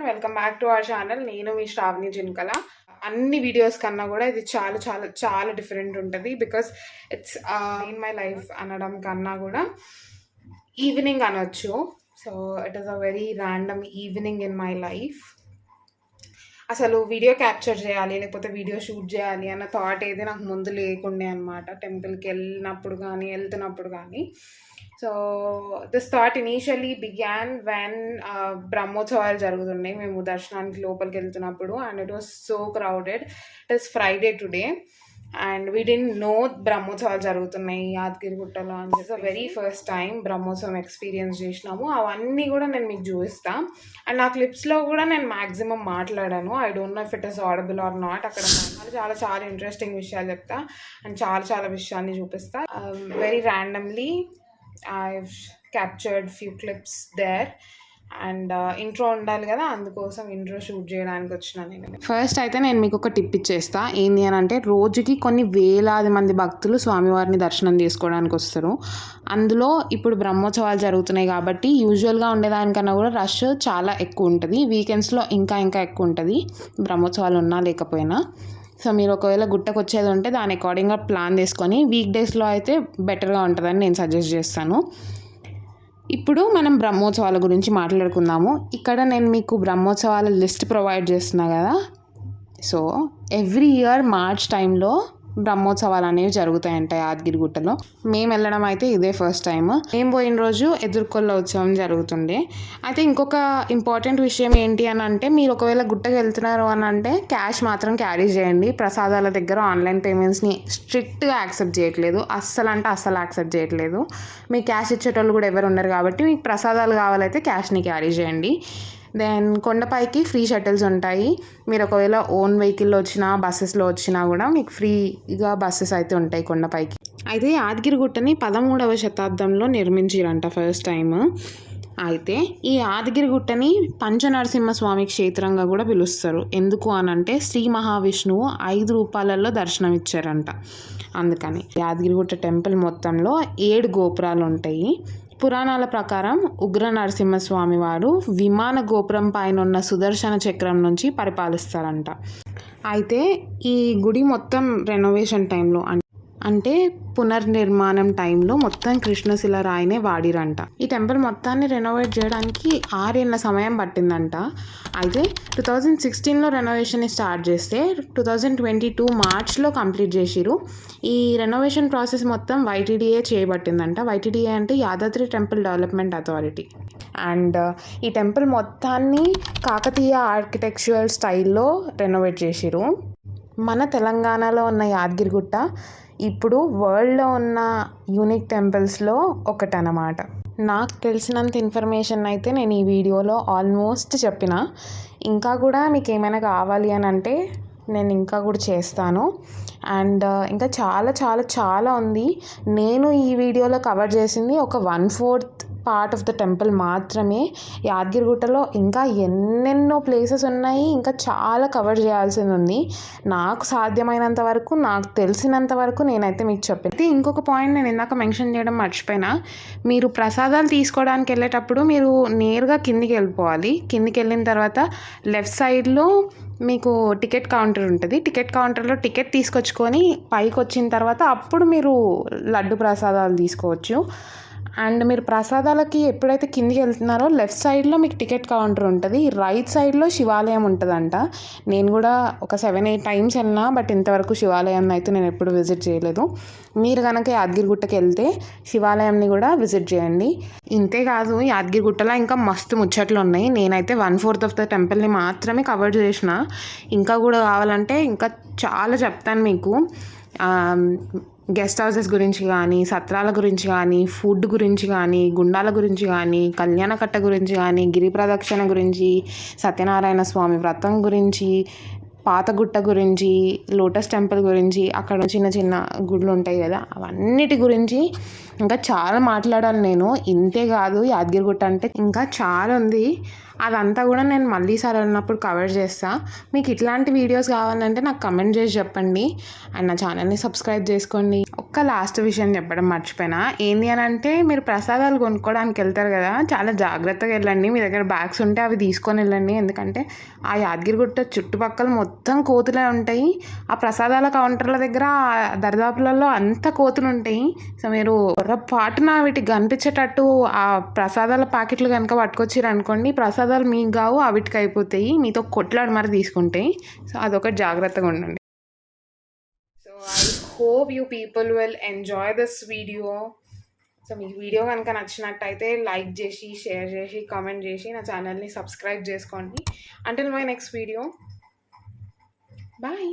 Welcome back to our channel. నేను మీ శ్రావణి జిన్కల. అన్ని videos కన్నా కూడా ఇది చాలా చాలా చాలా డిఫరెంట్ ఉంటుంది. Because it's in my life అనడం కన్నా కూడా ఈవినింగ్ అనొచ్చు. So it is a very random evening in my life. అసలు వీడియో క్యాప్చర్ చేయాలి లేకపోతే వీడియో షూట్ చేయాలి అన్న థాట్ ఏది నాకు ముందు లేకుండే అనమాట. టెంపుల్కి వెళ్ళినప్పుడు కానీ వెళ్తున్నప్పుడు కానీ. So this thought initially began when బ్రహ్మోత్సవాలు జరుగుతున్నాయి. మేము దర్శనానికి లోపలికి వెళ్తున్నప్పుడు and it was so crowded. It is Friday today and we didn't know బ్రహ్మోత్సవాలు జరుగుతున్నాయి యాదగిరిగుట్టలో అని చెప్పి very first time Brahmotsavam experience చేసినాము. అవన్నీ కూడా నేను మీకు చూపిస్తాను. అండ్ నా క్లిప్స్లో కూడా నేను మ్యాక్సిమం మాట్లాడాను. I don't know if it is audible or not. అక్కడ చాలా చాలా ఇంట్రెస్టింగ్ విషయాలు చెప్తా అండ్ చాలా చాలా విషయాన్ని చూపిస్తా. Very randomly I've captured few clips there and intro ఉండాలి కదా, అందుకోసం ఇంట్రో షూట్ చేయడానికి వచ్చిన నేను. ఫస్ట్ అయితే నేను మీకు ఒక టిప్ ఇచ్చేస్తా. ఏంటి అని అంటే, రోజుకి కొన్ని వేలాది మంది భక్తులు స్వామివారిని దర్శనం చేసుకోవడానికి వస్తారు. అందులో ఇప్పుడు బ్రహ్మోత్సవాలు జరుగుతున్నాయి కాబట్టి యూజువల్గా ఉండేదానికన్నా కూడా రష్ చాలా ఎక్కువ ఉంటుంది. వీకెండ్స్లో ఇంకా ఎక్కువ ఉంటుంది, బ్రహ్మోత్సవాలు ఉన్నా లేకపోయినా. సో మీరు ఒకవేళ గుట్టకు వచ్చేది ఉంటే దాని అకార్డింగ్గా ప్లాన్ చేసుకొని వీక్ డేస్లో అయితే బెటర్గా ఉంటుందని నేను సజెస్ట్ చేస్తాను. ఇప్పుడు మనం బ్రహ్మోత్సవాల గురించి మాట్లాడుకుందాము. ఇక్కడ నేను మీకు బ్రహ్మోత్సవాల లిస్ట్ ప్రొవైడ్ చేస్తున్నా కదా. సో ఎవ్రీ ఇయర్ మార్చ్ టైంలో బ్రహ్మోత్సవాలు అనేవి జరుగుతాయంట యాదగిరిగుట్టలో. మేము వెళ్ళడం అయితే ఇదే ఫస్ట్ టైం. మేము పోయిన రోజు ఎదుర్కొల్ల ఉత్సవం జరుగుతుండే. అయితే ఇంకొక ఇంపార్టెంట్ విషయం ఏంటి అని అంటే, మీరు ఒకవేళ గుట్టకు వెళ్తున్నారు అని అంటే క్యాష్ మాత్రం క్యారీ చేయండి. ప్రసాదాల దగ్గర ఆన్లైన్ పేమెంట్స్ని స్ట్రిక్ట్గా యాక్సెప్ట్ చేయట్లేదు. అస్సలు యాక్సెప్ట్ చేయట్లేదు. మీకు క్యాష్ ఇచ్చేటోళ్ళు కూడా ఎవరు ఉండరు కాబట్టి మీకు ప్రసాదాలు కావాలైతే క్యాష్ని క్యారీ చేయండి. దెన్ కొండపైకి ఫ్రీ షటిల్స్ ఉంటాయి. మీరు ఒకవేళ ఓన్ వెహికల్లో వచ్చినా బస్సెస్లో వచ్చినా కూడా మీకు ఫ్రీగా బస్సెస్ అయితే ఉంటాయి కొండపైకి. అయితే యాదగిరిగుట్టని 13వ శతాబ్దంలో నిర్మించారంట ఫస్ట్ టైం. అయితే ఈ యాదగిరిగుట్టని పంచనరసింహస్వామి క్షేత్రంగా కూడా పిలుస్తారు. ఎందుకు అనంటే శ్రీ మహావిష్ణువు 5 రూపాలలో దర్శనం ఇచ్చారంట. అందుకని యాదగిరిగుట్ట టెంపుల్ మొత్తంలో 7 గోపురాలు ఉంటాయి. పురాణాల ప్రకారం ఉగ్ర నరసింహస్వామి వారు విమాన గోపురం పైన ఉన్న సుదర్శన చక్రం నుంచి పరిపాలిస్తారంట. అయితే ఈ గుడి మొత్తం రెనోవేషన్ టైంలో అంటే పునర్నిర్మాణం టైంలో మొత్తం కృష్ణశిల రాయినే వాడిరంట. ఈ టెంపుల్ మొత్తాన్ని రెనోవేట్ చేయడానికి 6 ఏళ్ళ సమయం పట్టిందంట. అయితే 2016లో రెనోవేషన్ స్టార్ట్ చేస్తే 2022 మార్చ్లో కంప్లీట్ చేసిరు. ఈ రెనోవేషన్ ప్రాసెస్ మొత్తం YTDA చేయబట్టిందంట. YTDA అంటే Yadadri temple development authority. And ఈ టెంపుల్ మొత్తాన్ని కాకతీయ ఆర్కిటెక్చరల్ స్టైల్లో రెనోవేట్ చేసిరు. మన తెలంగాణలో ఉన్న యాదగిరిగుట్ట ఇప్పుడు వరల్డ్లో ఉన్న యూనిక్ టెంపుల్స్లో ఒకటన్నమాట. నాకు తెలిసినంత ఇన్ఫర్మేషన్ అయితే నేను ఈ వీడియోలో ఆల్మోస్ట్ చెప్పిన. ఇంకా కూడా మీకు ఏమైనా కావాలి అని అంటే నేను ఇంకా కూడా చేస్తాను. అండ్ ఇంకా చాలా చాలా చాలా ఉంది. నేను ఈ వీడియోలో కవర్ చేసింది ఒక 1/4 పార్ట్ ఆఫ్ ద టెంపుల్ మాత్రమే. యాదగిరిగుట్టలో ఇంకా ఎన్నెన్నో ప్లేసెస్ ఉన్నాయి, ఇంకా చాలా కవర్ చేయాల్సింది ఉంది. నాకు సాధ్యమైనంత వరకు, నాకు తెలిసినంత వరకు నేనైతే మీకు చెప్పాను. అయితే ఇంకొక పాయింట్ నేను ఇందాక మెన్షన్ చేయడం మర్చిపోయినా, మీరు ప్రసాదాలు తీసుకోవడానికి వెళ్ళేటప్పుడు మీరు నేరుగా కిందికి వెళ్ళిపోవాలి. కిందికి వెళ్ళిన తర్వాత లెఫ్ట్ సైడ్లో మీకు టికెట్ కౌంటర్ ఉంటుంది. టికెట్ కౌంటర్లో టికెట్ తీసుకొచ్చుకొని పైకి వచ్చిన తర్వాత అప్పుడు మీరు లడ్డు ప్రసాదాలు తీసుకోవచ్చు. అండ్ మీరు ప్రసాదాలకి ఎప్పుడైతే కిందికి వెళ్తున్నారో లెఫ్ట్ సైడ్లో మీకు టికెట్ కౌంటర్ ఉంటుంది. రైట్ సైడ్లో శివాలయం ఉంటుందంట. నేను కూడా ఒక 7-8 టైమ్స్ వెళ్ళినా, బట్ ఇంతవరకు శివాలయం అయితే నేను ఎప్పుడు విజిట్ చేయలేదు. మీరు కనుక యాదగిరిగుట్టకి వెళ్తే శివాలయంని కూడా విజిట్ చేయండి. ఇంతేకాదు యాదగిరిగుట్టలో ఇంకా మస్తు ముచ్చట్లు ఉన్నాయి. నేనైతే 1/4 ఆఫ్ ద టెంపుల్ని మాత్రమే కవర్ చేసిన. ఇంకా కూడా కావాలంటే ఇంకా చాలా చెప్తాను మీకు. గెస్ట్ హౌసెస్ గురించి కానీ, సత్రాల గురించి కానీ, ఫుడ్ గురించి కానీ, గుండాల గురించి కానీ, కళ్యాణకట్ట గురించి కానీ, గిరి ప్రదక్షిణ గురించి, సత్యనారాయణ స్వామి వ్రతం గురించి, పాతగుట్ట గురించి, లోటస్ టెంపుల్ గురించి, అక్కడ చిన్న చిన్న గుళ్ళు ఉంటాయి కదా, అవన్నిటి గురించి ఇంకా చాలా మాట్లాడాను నేను. ఇంతే కాదు యాదగిరిగుట్ట అంటే ఇంకా చాలా ఉంది. అదంతా కూడా నేను మళ్ళీ సారి వెళ్ళినప్పుడు కవర్ చేస్తా. మీకు ఇట్లాంటి వీడియోస్ కావాలంటే నాకు కమెంట్ చేసి చెప్పండి. అండ్ నా ఛానల్ని సబ్స్క్రైబ్ చేసుకోండి. ఒక్క లాస్ట్ విషయం చెప్పడం మర్చిపోయినా. ఏంటి అని అంటే మీరు ప్రసాదాలు కొనుక్కోవడానికి వెళ్తారు కదా, చాలా జాగ్రత్తగా వెళ్ళండి. మీ దగ్గర బ్యాగ్స్ ఉంటే అవి తీసుకొని వెళ్ళండి. ఎందుకంటే ఆ యాదగిరిగుట్ట చుట్టుపక్కల మొత్తం కోతులే ఉంటాయి. ఆ ప్రసాదాల కౌంటర్ల దగ్గర దరిదాపులలో అంత కోతులు ఉంటాయి. సో మీరు పొరపాటున వీటికి కనిపించేటట్టు ఆ ప్రసాదాల ప్యాకెట్లు కనుక పట్టుకొచ్చిర్రు అనుకోండి, ప్రసాదాలు మీకు కావు, అవిటికి అయిపోతాయి. మీతో కొట్లాడి మరి తీసుకుంటాయి. సో అదొకటి జాగ్రత్తగా ఉండండి. So I hope you people will enjoy this video. So మీకు వీడియో కనుక నచ్చినట్టయితే లైక్ చేసి, షేర్ చేసి, కామెంట్ చేసి నా ఛానల్ని సబ్స్క్రైబ్ చేసుకోండి. Until my next video, bye.